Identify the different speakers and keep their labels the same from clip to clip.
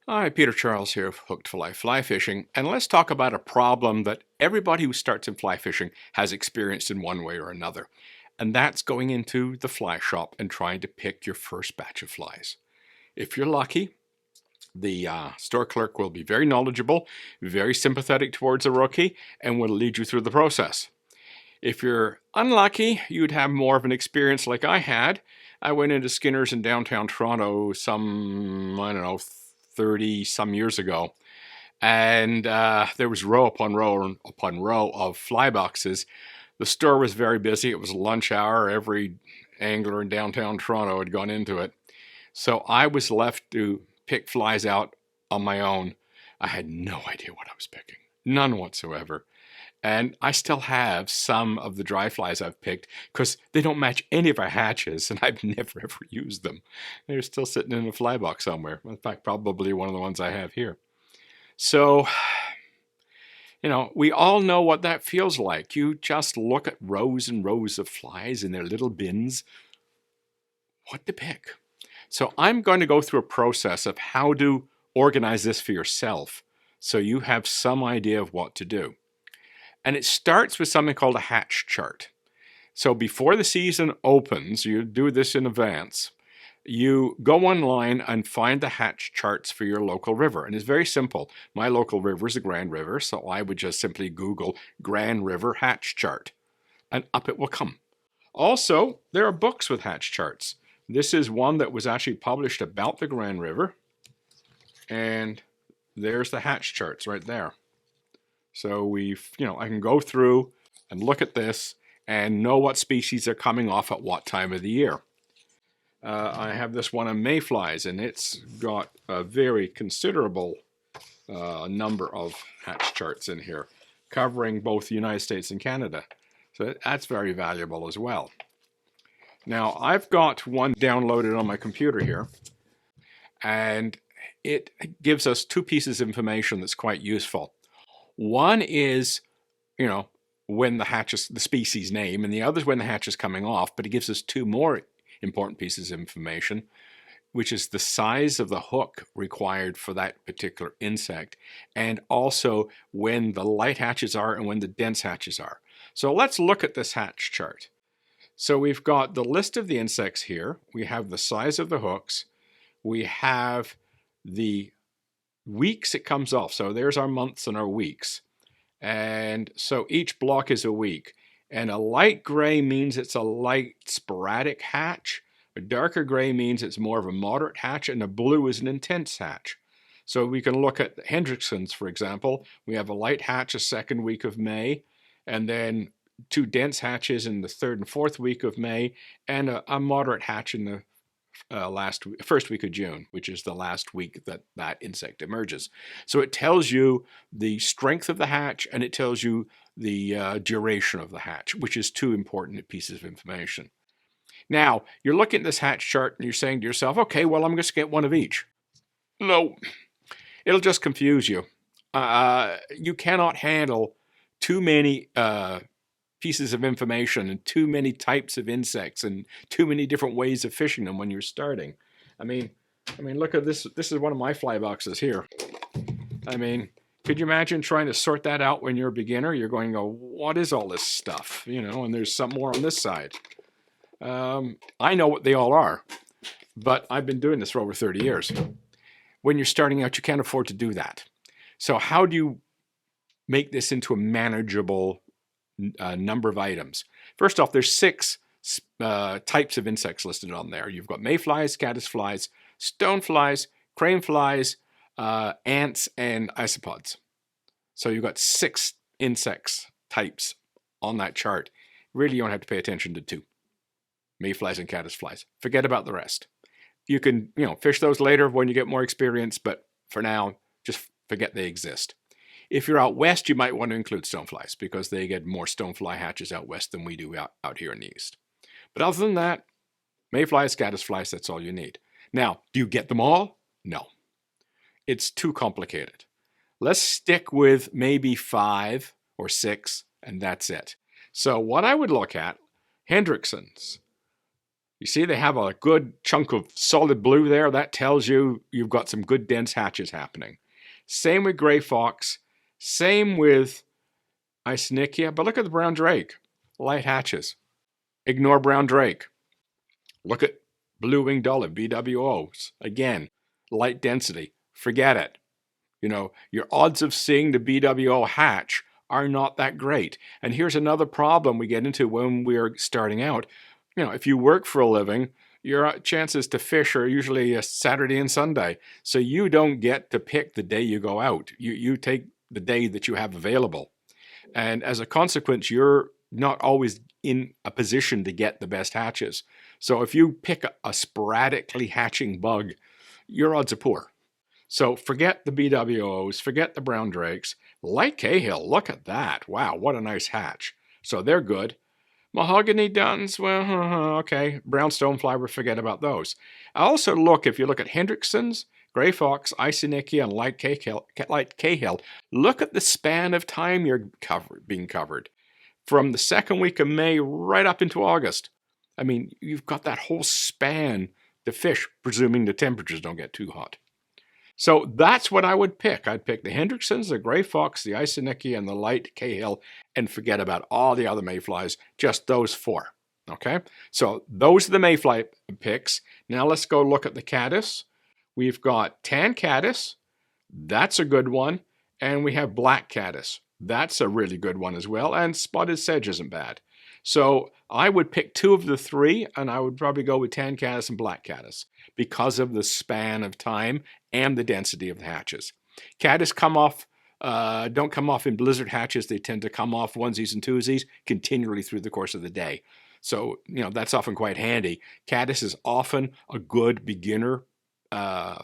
Speaker 1: Hi, Peter Charles here of Hooked for Life Fly Fishing, and let's talk about a problem that everybody who starts in fly fishing has experienced in one way or another, and that's going into the fly shop and trying to pick your first batch of flies. If you're lucky, the store clerk will be very knowledgeable, very sympathetic towards a rookie, and will lead you through the process. If you're unlucky, you'd have more of an experience like I had. I went into Skinner's in downtown Toronto I don't know, 30 some years ago. And there was row upon row upon row of fly boxes. The store was very busy. It was lunch hour. Every angler in downtown Toronto had gone into it. So I was left to pick flies out on my own. I had no idea what I was picking. None whatsoever. And I still have some of the dry flies I've picked because they don't match any of our hatches, and I've never ever used them. They're still sitting in a fly box somewhere. In fact, probably one of the ones I have here. So, we all know what that feels like. You just look at rows and rows of flies in their little bins. What to pick? So I'm going to go through a process of how to organize this for yourself so you have some idea of what to do. And it starts with something called a hatch chart. So before the season opens, you do this in advance. You go online and find the hatch charts for your local river. And it's very simple. My local river is the Grand River, so I would just simply Google Grand River hatch chart, and up it will come. Also, there are books with hatch charts. This is one that was actually published about the Grand River, and there's the hatch charts right there. So I can go through and look at this and know what species are coming off at what time of the year. I have this one on mayflies, and it's got a very considerable number of hatch charts in here, covering both the United States and Canada. So that's very valuable as well. Now, I've got one downloaded on my computer here, and it gives us two pieces of information that's quite useful. One is, when the species name, and the other is when the hatch is coming off, but it gives us two more important pieces of information, which is the size of the hook required for that particular insect, and also when the light hatches are and when the dense hatches are. So let's look at this hatch chart. So we've got the list of the insects here. We have the size of the hooks. We have the weeks it comes off. So there's our months and our weeks. And so each block is a week. And a light gray means it's a light sporadic hatch. A darker gray means it's more of a moderate hatch. And a blue is an intense hatch. So we can look at Hendrickson's, for example. We have a light hatch the second week of May, and then two dense hatches in the third and fourth week of May, and a moderate hatch in the first week of June, which is the last week that insect emerges. So it tells you the strength of the hatch, and it tells you the duration of the hatch, which is two important pieces of information. Now, you're looking at this hatch chart and you're saying to yourself, okay, well, I'm going to get one of each. No, it'll just confuse you. You cannot handle too many pieces of information and too many types of insects and too many different ways of fishing them when you're starting. I mean, look at this. This is one of my fly boxes here. Could you imagine trying to sort that out when you're a beginner? You're going to go, what is all this stuff? And there's some more on this side. I know what they all are, but I've been doing this for over 30 years. When you're starting out, you can't afford to do that. So how do you make this into a manageable number of items? First off, there's 6 types of insects listed on there. You've got mayflies, caddisflies, stoneflies, crane flies, ants, and isopods. So you've got 6 insects types on that chart. Really, you don't have to pay attention to 2. Mayflies and caddisflies. Forget about the rest. You can, fish those later when you get more experience, but for now, just forget they exist. If you're out west, you might want to include stoneflies because they get more stonefly hatches out west than we do out here in the east. But other than that, mayflies, caddisflies, that's all you need. Now, do you get them all? No. It's too complicated. Let's stick with maybe 5 or 6, and that's it. So what I would look at, Hendrickson's, You see they have a good chunk of solid blue there. That tells you you've got some good dense hatches happening. Same with gray fox. Same with Isonychia. But look at the brown drake. Light hatches. Ignore brown drake. Look at blue-winged olive, BWOs. Again, light density. Forget it. You know, your odds of seeing the BWO hatch are not that great. And here's another problem we get into when we're starting out. You know, if you work for a living, your chances to fish are usually a Saturday and Sunday. So you don't get to pick the day you go out. You take the day that you have available. And as a consequence, you're not always in a position to get the best hatches. So if you pick a sporadically hatching bug, your odds are poor. So forget the BWOs, forget the brown drakes. Light Cahill, look at that. Wow, what a nice hatch. So they're good. Mahogany duns, well, okay. Brown stoneflower, forget about those. I also look, if you look at Hendrickson's, gray fox, Isonychia, and light Cahill, look at the span of time you're being covered. From the second week of May right up into August. I mean, you've got that whole span to fish, presuming the temperatures don't get too hot. So that's what I would pick. I'd pick the Hendricksons, the gray fox, the Isonychia, and the light Cahill, and forget about all the other mayflies, just those 4. Okay? So those are the mayfly picks. Now let's go look at the caddis. We've got tan caddis. That's a good one. And we have black caddis. That's a really good one as well. And spotted sedge isn't bad. So I would pick 2 of the 3, and I would probably go with tan caddis and black caddis because of the span of time and the density of the hatches. Caddis don't come off in blizzard hatches. They tend to come off onesies and twosies continually through the course of the day. So, you know, that's often quite handy. Caddis is often a good beginner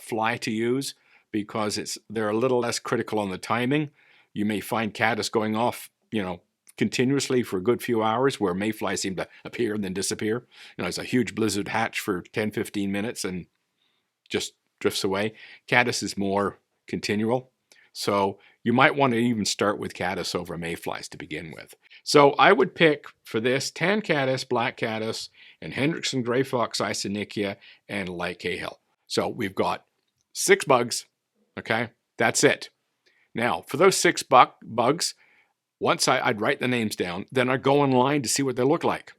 Speaker 1: fly to use because they're a little less critical on the timing. You may find caddis going off, you know, continuously for a good few hours where mayflies seem to appear and then disappear. You know, it's a huge blizzard hatch for 10, 15 minutes and just drifts away. Caddis is more continual. So you might want to even start with caddis over mayflies to begin with. So I would pick for this tan caddis, black caddis, and Hendrickson gray fox, Isonychia, and light Cahill. So we've got 6 bugs. Okay, that's it. Now, for those 6 bugs, once I'd write the names down, then I'd go online to see what they look like.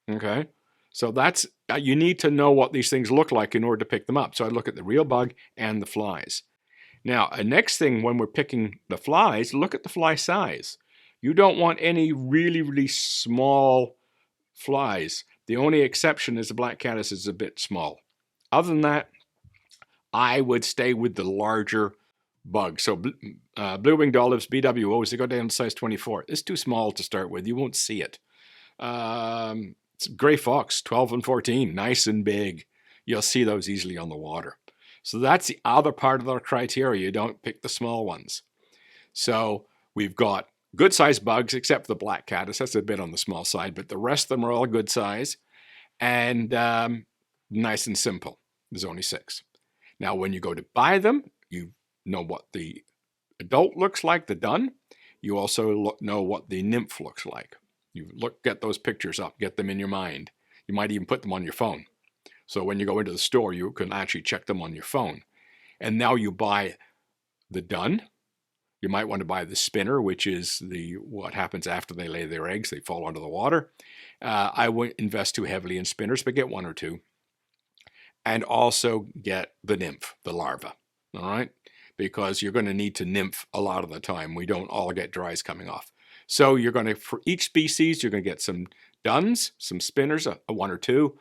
Speaker 1: Okay, so that's you need to know what these things look like in order to pick them up. So I'd look at the real bug and the flies. Now, a next thing when we're picking the flies, look at the fly size. You don't want any really, really small flies. The only exception is the black caddis is a bit small. Other than that, I would stay with the larger bugs. So blue-winged olives, BWOs, they go down to size 24. It's too small to start with. You won't see it. Gray fox, 12 and 14, nice and big. You'll see those easily on the water. So that's the other part of our criteria. You don't pick the small ones. So we've got good-sized bugs, except for the black caddis. That's a bit on the small side, but the rest of them are all good size and nice and simple. There's only 6. Now, when you go to buy them, you know what the adult looks like, the dun. You also know what the nymph looks like. You get those pictures up, get them in your mind. You might even put them on your phone. So when you go into the store, you can actually check them on your phone. And now you buy the dun. You might want to buy the spinner, which is what happens after they lay their eggs. They fall onto the water. I wouldn't invest too heavily in spinners, but get 1 or 2. And also get the nymph, the larva, all right? Because you're going to need to nymph a lot of the time. We don't all get dries coming off. So you're going to, for each species, you're going to get some duns, some spinners, 1 or 2,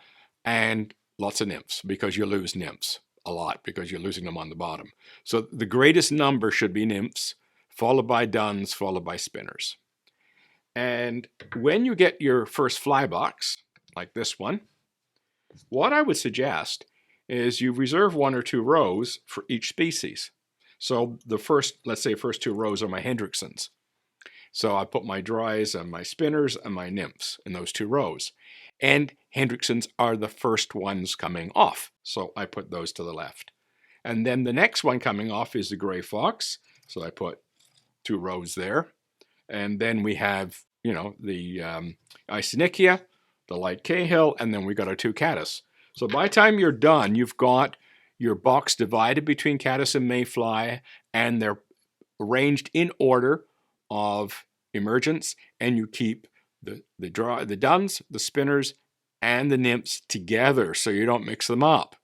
Speaker 1: and lots of nymphs, because you lose nymphs a lot because you're losing them on the bottom. So the greatest number should be nymphs, followed by duns, followed by spinners. And when you get your first fly box, like this one, what I would suggest is you reserve 1 or 2 rows for each species. So the first, let's say first 2 rows are my Hendricksons. So I put my dries and my spinners and my nymphs in those 2 rows. And Hendricksons are the first ones coming off. So I put those to the left. And then the next one coming off is the gray fox. So I put 2 rows there. And then we have, the Isonychia, the light cahill, and then we got our 2 caddis. So by the time you're done, you've got your box divided between caddis and mayfly, and they're arranged in order of emergence, and you keep the duns, the spinners, and the nymphs together so you don't mix them up.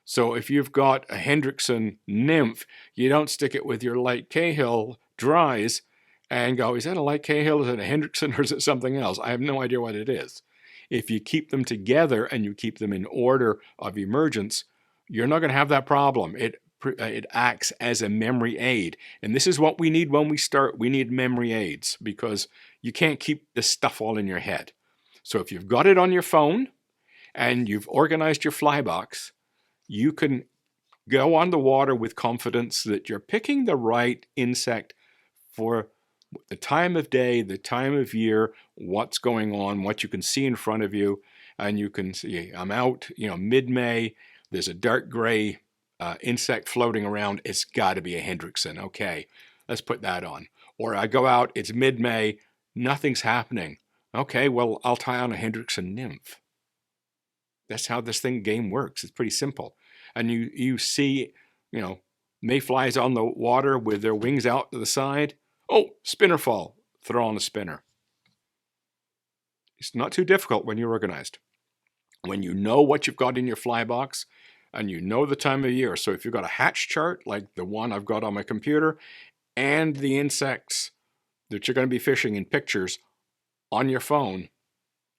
Speaker 1: So if you've got a Hendrickson nymph, you don't stick it with your light Cahill dries and go, is that a light Cahill, is it a Hendrickson, or is it something else? I have no idea what it is. If you keep them together and you keep them in order of emergence, you're not going to have that problem. It acts as a memory aid. And this is what we need when we start. We need memory aids because you can't keep this stuff all in your head. So if you've got it on your phone and you've organized your fly box, you can go on the water with confidence that you're picking the right insect for the time of day, the time of year, what's going on, what you can see in front of you. And you can see, I'm out, mid-May, there's a dark gray insect floating around. It's got to be a Hendrickson. Okay, let's put that on. Or I go out, it's mid-May, nothing's happening. Okay, well, I'll tie on a Hendrickson nymph. That's how this game works. It's pretty simple. And you see, mayflies on the water with their wings out to the side. Oh, spinner fall. Throw on a spinner. It's not too difficult when you're organized. When you know what you've got in your fly box and you know the time of year. So if you've got a hatch chart like the one I've got on my computer and the insects that you're going to be fishing in pictures on your phone,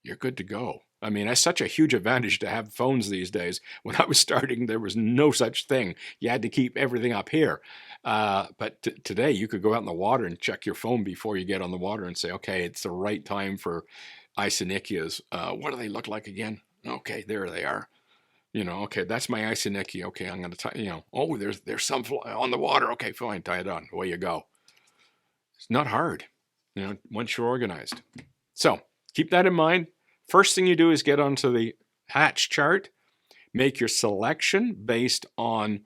Speaker 1: you're good to go. I mean, that's such a huge advantage to have phones these days. When I was starting, there was no such thing. You had to keep everything up here. But today, you could go out in the water and check your phone before you get on the water and say, okay, it's the right time for Isonychias. What do they look like again? Okay, there they are. Okay, that's my Isonychia. Okay, I'm going to tie, oh, there's some fly on the water. Okay, fine, tie it on. Away you go. It's not hard, once you're organized. So keep that in mind. First thing you do is get onto the hatch chart, make your selection based on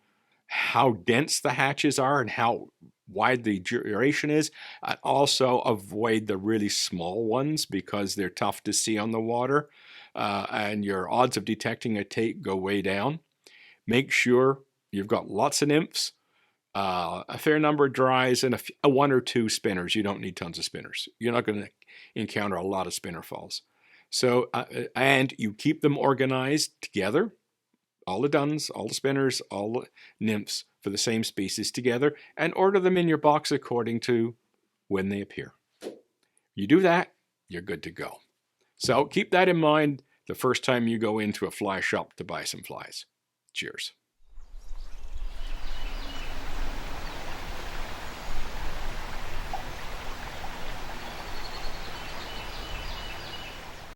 Speaker 1: how dense the hatches are and how wide the duration is, and also avoid the really small ones because they're tough to see on the water, and your odds of detecting a take go way down. Make sure you've got lots of nymphs, a fair number of dries, and a 1 or 2 spinners. You don't need tons of spinners. You're not going to encounter a lot of spinner falls. So, and you keep them organized together, all the duns, all the spinners, all the nymphs for the same species together, and order them in your box according to when they appear. You do that, you're good to go. So keep that in mind the first time you go into a fly shop to buy some flies. Cheers.